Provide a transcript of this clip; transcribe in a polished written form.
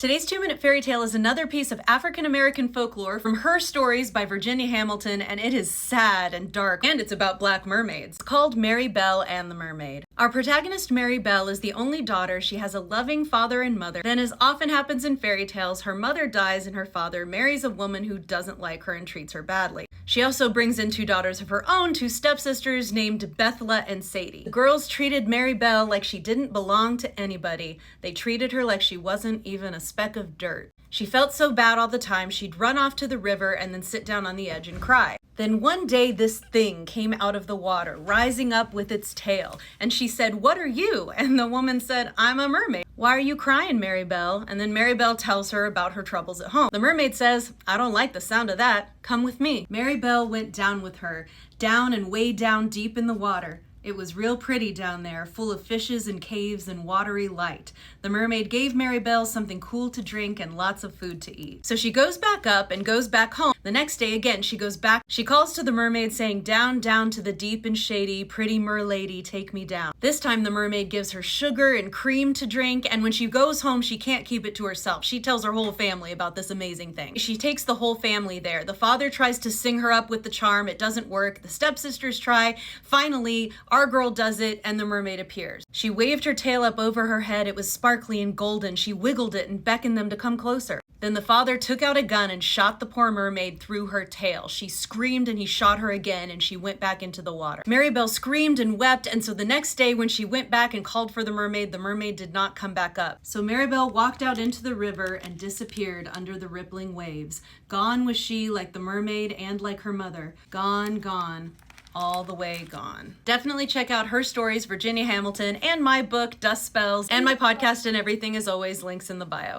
Today's 2-minute fairy tale is another piece of African-American folklore from Her Stories by Virginia Hamilton, and it is sad and dark, and it's about black mermaids. It's called Mary, Belle, and the Mermaid. Our protagonist, Mary Belle, is the only daughter. She has a loving father and mother. Then, as often happens in fairy tales, her mother dies and her father marries a woman who doesn't like her and treats her badly. She also brings in 2 daughters of her own, 2 stepsisters named Bethla and Sadie. The girls treated Mary Belle like she didn't belong to anybody. They treated her like she wasn't even a speck of dirt. She felt so bad all the time, she'd run off to the river and then sit down on the edge and cry. Then one day this thing came out of the water, rising up with its tail, and she said, "What are you?" And the woman said, "I'm a mermaid." "Why are you crying, Mary Belle?" And then Mary Belle tells her about her troubles at home. The mermaid says, "I don't like the sound of that. Come with me." Mary Belle went down with her, down and way down deep in the water. It was real pretty down there, full of fishes and caves and watery light. The mermaid gave Mary Belle something cool to drink and lots of food to eat. So she goes back up and goes back home. The next day again, she goes back. She calls to the mermaid saying, "Down, down to the deep and shady, pretty merlady, take me down." This time the mermaid gives her sugar and cream to drink, and when she goes home, she can't keep it to herself. She tells her whole family about this amazing thing. She takes the whole family there. The father tries to sing her up with the charm. It doesn't work. The stepsisters try. Finally, our girl does it, and the mermaid appears. She waved her tail up over her head. It was sparkly and golden. She wiggled it and beckoned them to come closer. Then the father took out a gun and shot the poor mermaid through her tail. She screamed and he shot her again, and she went back into the water. Mary Belle screamed and wept, and so the next day when she went back and called for the mermaid did not come back up. So Mary Belle walked out into the river and disappeared under the rippling waves. Gone was she, like the mermaid and like her mother. Gone, gone. All the way gone. Definitely check out Her Stories, Virginia Hamilton, and my book, Dust Spells, and my podcast and everything, as always, links in the bio.